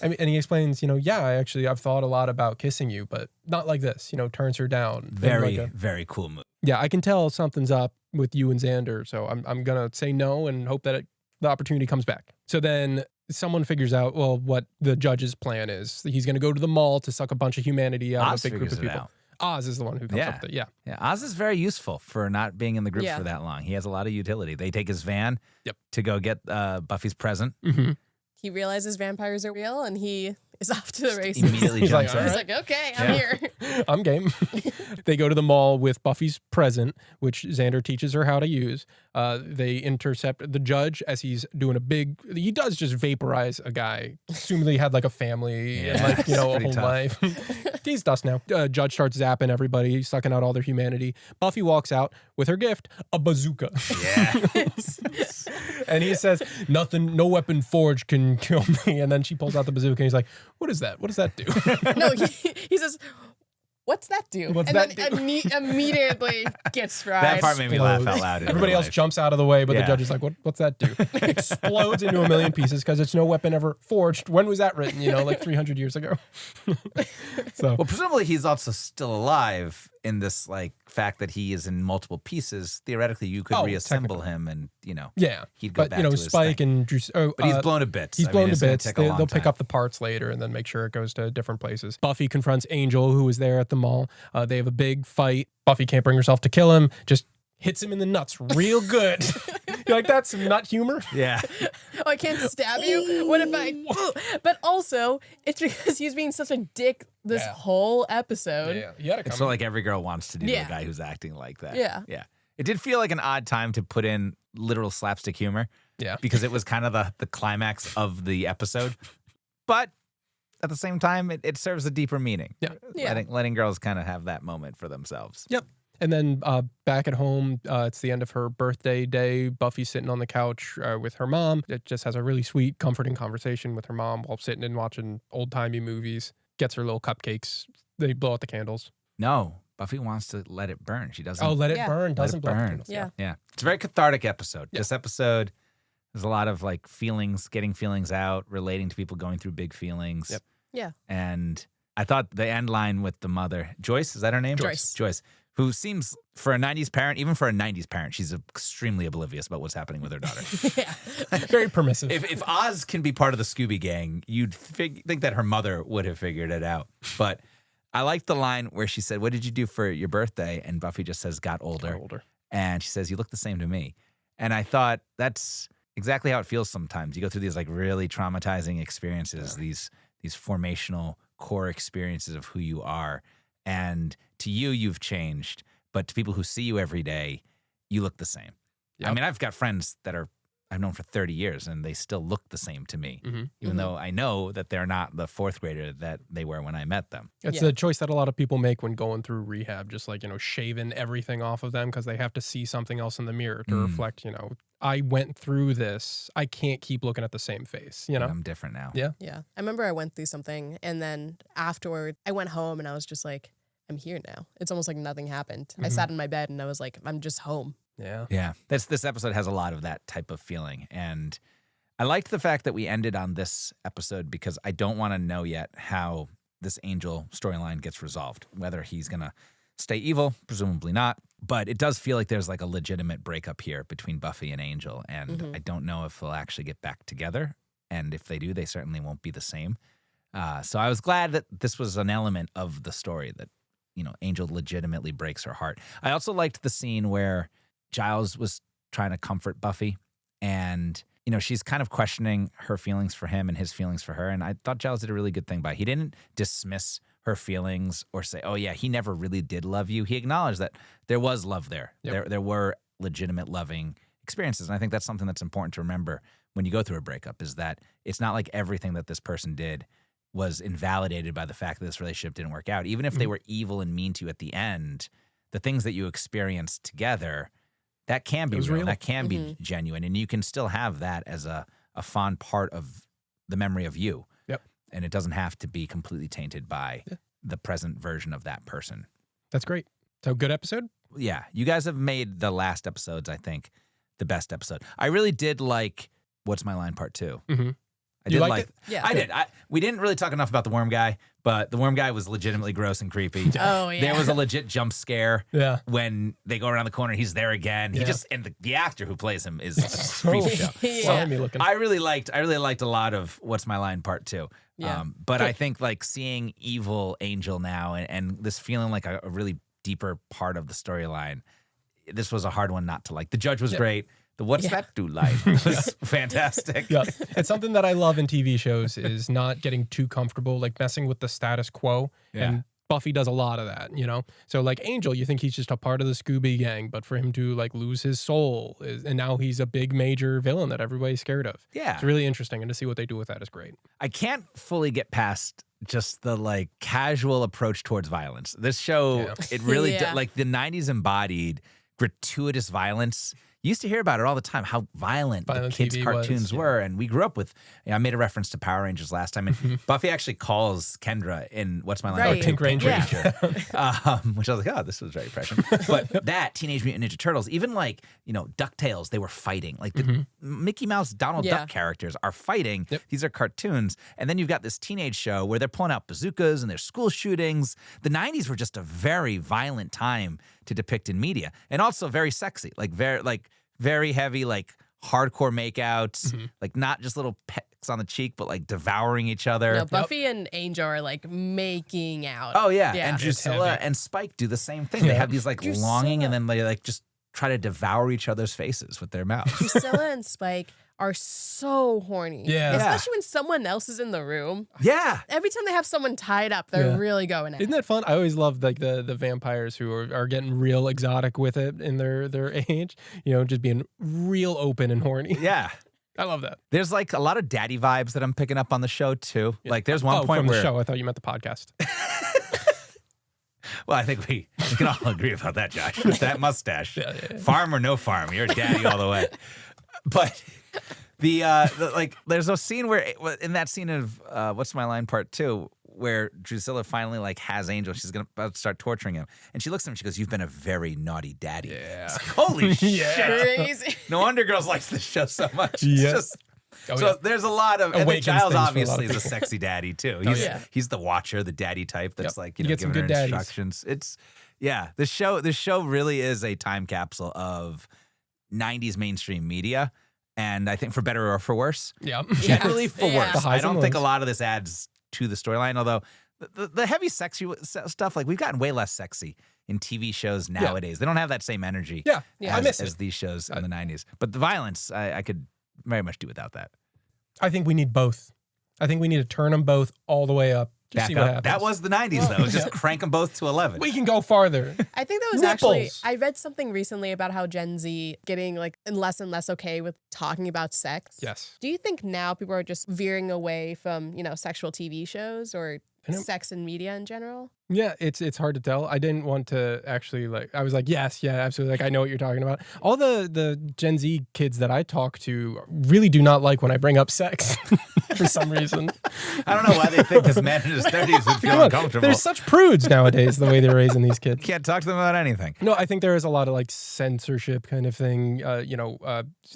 I mean, and he explains, I've thought a lot about kissing you, but not like this, turns her down. Very cool move. Yeah, I can tell something's up with you and Xander. So I'm going to say no and hope that the opportunity comes back. So then someone figures out, what the judge's plan is. He's going to go to the mall to suck a bunch of humanity out of a big group of people. Out. Oz is the one who comes up with it. Yeah, Oz is very useful for not being in the group for that long. He has a lot of utility. They take his van to go get Buffy's present. Mm-hmm. He realizes vampires are real and he is off to the races. Immediately He's jumps like, in. He's like, okay, I'm here. I'm game. They go to the mall with Buffy's present, which Xander teaches her how to use. They intercept the judge as he's doing he does just vaporize a guy. Assuming he had like a family and a whole tough. life. He's dust now. Judge starts zapping everybody, sucking out all their humanity. Buffy walks out with her gift, a bazooka. Yeah. And he says, no weapon forged can kill me. And then she pulls out the bazooka and he's like, what is that? What does that do? No, he says, what's that do? What's and that then do? Immediately gets fried. That part made me laugh out loud. in Everybody real else life. jumps out of the way, but the Yeah. judge is like, what's that do? Explodes into a million pieces because it's no weapon ever forged. When was that written? Like 300 years ago. So Well, presumably he's also still alive in this like fact that he is in multiple pieces. Theoretically, you could reassemble him, and yeah. he'd go But, back to his Spike thing. and Drew. But he's blown to bits. He's blown it's to gonna bits. take a long They'll pick time. up the parts later and then make sure it goes to different places. Buffy confronts Angel, who was there at the mall. They have a big fight. Buffy can't bring herself to kill him. Just hits him in the nuts real good. You're like, that's some nut humor? Yeah. Oh, I can't stab you? What if I... But also, it's because he's being such a dick this whole episode. Yeah. You had to It's come. so like every girl wants to do Yeah. the guy who's acting like that. Yeah. Yeah. It did feel like an odd time to put in literal slapstick humor. Yeah. Because it was kind of the climax of the episode. But at the same time, it serves a deeper meaning. Yeah. Yeah. Letting girls kind of have that moment for themselves. Yep. And then back at home, it's the end of her birthday day. Buffy's sitting on the couch with her mom. It just has a really sweet, comforting conversation with her mom while sitting and watching old-timey movies. Gets her little cupcakes. They blow out the candles. No, Buffy wants to let it burn. She doesn't. Oh, let it Yeah. burn. Let Doesn't it blow out the burn. candles. Yeah. Yeah. It's a very cathartic episode. Yeah. This episode, there's a lot of like feelings, getting feelings out, relating to people going through big feelings. Yep. Yeah. And I thought the end line with the mother, Joyce, is that her name? Joyce. Who seems, for a 90s parent, even for a 90s parent, she's extremely oblivious about what's happening with her daughter. Very permissive. If Oz can be part of the Scooby Gang, you'd think that her mother would have figured it out. But I liked the line where she said, what did you do for your birthday? And Buffy just says, got older. And she says, you look the same to me. And I thought that's exactly how it feels sometimes. You go through these like really traumatizing experiences, these formational core experiences of who you are. And to you, you've changed. But to people who see you every day, you look the same. Yep. I mean, I've got friends that are I've known for 30 years, and they still look the same to me, even though I know that they're not the fourth grader that they were when I met them. It's a choice that a lot of people make when going through rehab, just like, shaving everything off of them because they have to see something else in the mirror to reflect, I went through this. I can't keep looking at the same face, I'm different now. Yeah. Yeah. I remember I went through something, and then afterward, I went home and I was just like, I'm here now. It's almost like nothing happened. I sat in my bed and I was like, I'm just home. Yeah. Yeah. This episode has a lot of that type of feeling. And I liked the fact that we ended on this episode because I don't want to know yet how this Angel storyline gets resolved, whether he's going to stay evil, presumably not. But it does feel like there's like a legitimate breakup here between Buffy and Angel. And I don't know if they'll actually get back together. And if they do, they certainly won't be the same. So I was glad that this was an element of the story that, Angel legitimately breaks her heart. I also liked the scene where Giles was trying to comfort Buffy, and she's kind of questioning her feelings for him and his feelings for her. And I thought Giles did a really good thing by it. He didn't dismiss her feelings or say, "Oh yeah, he never really did love you." He acknowledged that there was love there. Yep. There were legitimate loving experiences, and I think that's something that's important to remember when you go through a breakup. Is that it's not like everything that this person did was invalidated by the fact that this relationship didn't work out. Even if they were evil and mean to you at the end, the things that you experienced together, that can be real. That can be genuine. And you can still have that as a fond part of the memory of you. Yep. And it doesn't have to be completely tainted by the present version of that person. That's great. So good episode? Yeah. You guys have made the last episodes, I think, the best episode. I really did like What's My Line Part 2. Mm-hmm. I did liked it? Yeah. I did. We didn't really talk enough about the worm guy, but the worm guy was legitimately gross and creepy. Oh, yeah. There was a legit jump scare Yeah. when they go around the corner. He's there again. He Yeah. just and the actor who plays him is a creep show. Slimy looking. I really liked a lot of What's My Line Part 2. Yeah. But I think like seeing evil Angel now and this feeling like a really deeper part of the storyline, this was a hard one not to like. The judge was great. The What's That Do Like was fantastic. Yeah. It's something that I love in TV shows is not getting too comfortable, like messing with the status quo. Yeah. And Buffy does a lot of that, So like Angel, you think he's just a part of the Scooby Gang, but for him to like lose his soul and now he's a big major villain that everybody's scared of. Yeah. It's really interesting, and to see what they do with that is great. I can't fully get past just the like casual approach towards violence. This show, it really like the 90s embodied gratuitous violence. You used to hear about it all the time, how violent the kids' TV cartoons were. And we grew up with, I made a reference to Power Rangers last time. And Buffy actually calls Kendra in What's My Line? Right. Pink Ranger. Which I was like, oh, this was very prescient. But that, Teenage Mutant Ninja Turtles, even like, DuckTales, they were fighting. Like the Mickey Mouse, Donald Duck characters are fighting. Yep. These are cartoons. And then you've got this teenage show where they're pulling out bazookas and there's school shootings. The 90s were just a very violent time to depict in media. And also very sexy, very heavy, like hardcore makeouts, like not just little pecks on the cheek, but like devouring each other. No, Buffy and Angel are like making out. Oh yeah, Yeah. and It's Drucilla heavy. and Spike do the same thing. They have these like longing, and then they like just try to devour each other's faces with their mouths. Drusilla and Spike are so horny. Yeah. Especially when someone else is in the room. Yeah. Every time they have someone tied up, they're really going at Isn't that fun? I always love like the vampires who are getting real exotic with it in their age, just being real open and horny. Yeah. I love that. There's like a lot of daddy vibes that I'm picking up on the show too. Like there's one point from where the show. I thought you meant the podcast. Well, I think we can all agree about that, Josh. With that mustache. Farm or no farm, you're a daddy all the way. But the there's a scene where in that scene of What's My Line Part 2 where Drusilla finally like has Angel. She's about to start torturing him. And she looks at him and she goes, "You've been a very naughty daddy." Yeah. It's like, holy shit. crazy. No wonder girls like this show so much. Yeah. It's just there's a lot of and then Awakens Giles things for a lot obviously of is a people. sexy daddy too. He's the watcher, the daddy type that's like, You get some giving good her daddies. instructions. It's this show really is a time capsule of 90s mainstream media. And I think for better or for worse. Yeah. Generally for Yeah. worse. The highs I don't and think a lows. lot of this adds to the storyline, although the heavy sexy stuff, like we've gotten way less sexy in TV shows nowadays. They don't have that same energy Yeah. I miss as it. these shows in the 90s. But the violence, I could very much do without that. I think we need both. I think we need to turn them both all the way up Just back see what up. happens. That was the 90s, though. Just crank them both to 11. We can go farther. I think that was actually, Nipples. I read something recently about how Gen Z getting like and less okay with talking about sex. Yes. Do you think now people are just veering away from, sexual TV shows or sex and media in general? Yeah, it's hard to tell. I didn't want to actually I was like, yes, yeah, absolutely. Like, I know what you're talking about. All the Gen Z kids that I talk to really do not like when I bring up sex for some reason. I don't know why they think this man in his 30s would feel uncomfortable. They're such prudes nowadays, the way they're raising these kids. Can't talk to them about anything. No, I think there is a lot of like censorship kind of thing.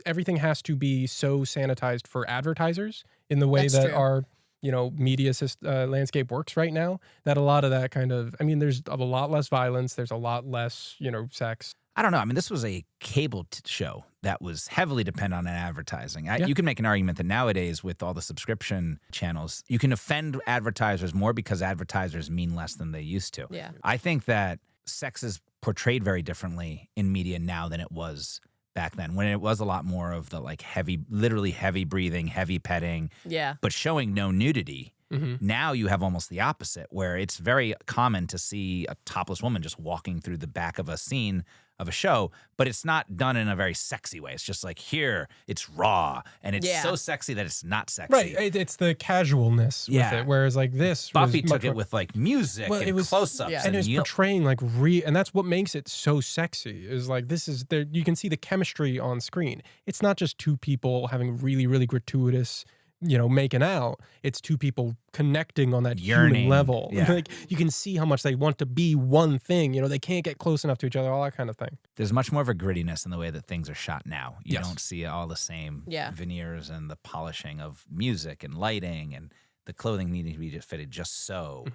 Everything has to be so sanitized for advertisers in the way That's that true. our media landscape works right now, that a lot of that kind of, there's a lot less violence. There's a lot less, sex. I don't know. This was a cable show that was heavily dependent on advertising. You can make an argument that nowadays with all the subscription channels, you can offend advertisers more because advertisers mean less than they used to. Yeah. I think that sex is portrayed very differently in media now than it was back then, when it was a lot more of the like literally heavy breathing, heavy petting, Yeah. but showing no nudity. Now you have almost the opposite, where it's very common to see a topless woman just walking through the back of a scene of a show, but it's not done in a very sexy way. It's just like, here, it's raw, and it's so sexy that it's not sexy. Right. It's the casualness with it, whereas like this Buffy was took much it more, with like music and close-ups. Yeah. and it was portraying like and that's what makes it so sexy, is like this is there, you can see the chemistry on screen. It's not just two people having really, really gratuitous making out. It's two people connecting on that Yearning. human level. Yeah. Like you can see how much they want to be one thing. They can't get close enough to each other, all that kind of thing. There's much more of a grittiness in the way that things are shot now. You Yes. don't see all the same Yeah. veneers and the polishing of music and lighting, and the clothing needing to be just fitted just so.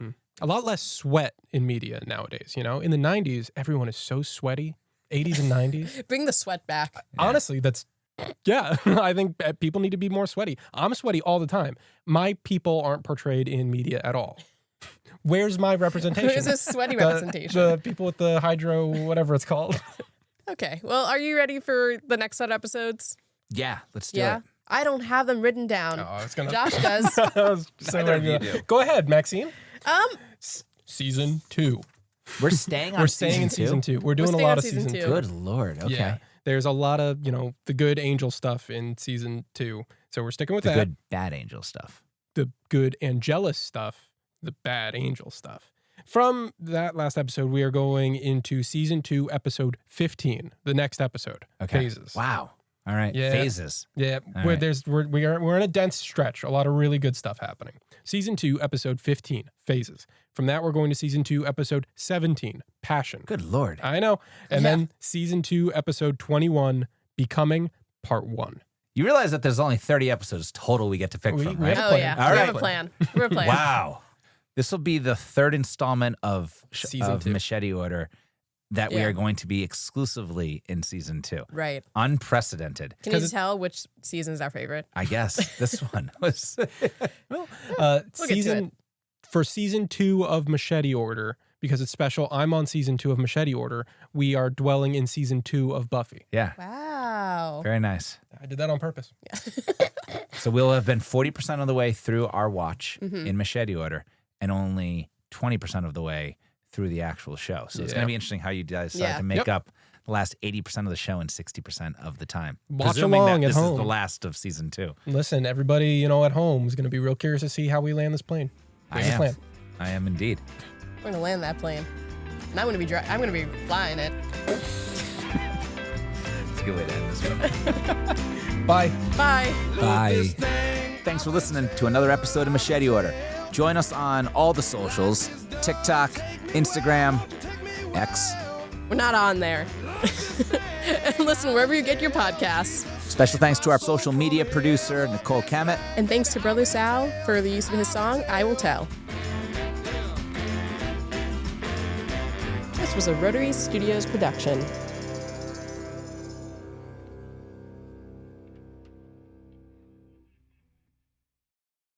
A lot less sweat in media nowadays. In the 90s, everyone is so sweaty. 80s and 90s. Bring the sweat back. Honestly, I think people need to be more sweaty. I'm sweaty all the time. My people aren't portrayed in media at all. Where's my representation? Where's this sweaty representation? The people with the hydro, whatever it's called. Okay. Well, are you ready for the next set of episodes? Yeah, let's do Yeah. it. I don't have them written down. Oh, it's gonna. Josh does. I was so Neither of ready you to- do. Go ahead, Maxine. Um, Season 2. We're staying on We're staying in season 2. We're doing a staying lot on of season season 2. 2. Good Lord. Okay. Yeah. There's a lot of, the good angel stuff in season 2. So we're sticking with The that. good bad angel stuff. The good angelus stuff, the bad angel stuff. From that last episode, we are going into season 2, episode 15, the next episode. Okay. Phases. Wow. All right. Yeah. Phases. Yeah, All we're, right. we're in a dense stretch. A lot of really good stuff happening. Season 2, episode 15, phases. From that, we're going to season 2, episode 17, passion. Good Lord. I know. And Yeah. then season 2, episode 21, becoming, part 1. You realize that there's only 30 episodes total we get to pick We- from, we right? have- oh, plan. yeah. All we right. have a plan. We're a plan. Wow. This will be the third installment of Season 2. Machete Order that we Yeah. are going to be exclusively in season 2. Right. Unprecedented. Can you tell which season is our favorite? I guess this one was. For season 2 of Machete Order, because it's special, I'm on season 2 of Machete Order. We are dwelling in season 2 of Buffy. Yeah. Wow. Very nice. I did that on purpose. So we'll have been 40% of the way through our watch in Machete Order and only 20% of the way through the actual show. So it's going to be interesting how you guys decide Yeah. to make Yep. up the last 80% of the show in 60% of the time. Watch Presuming along that at this is the home. last of season 2. Listen, everybody, at home is going to be real curious to see how we land this plane. I There's a am. plan. I am indeed. We're gonna land that plane, and I'm gonna be flying it. It's a good way to end this one. Bye. Bye. Bye. Thanks for listening to another episode of Machete Order. Join us on all the socials: TikTok, Instagram, X. We're not on there. And listen wherever you get your podcasts. Special thanks to our social media producer, Nicole Cammett. And thanks to Brother Sal for the use of his song, I Will Tell. This was a Rotary Studios production.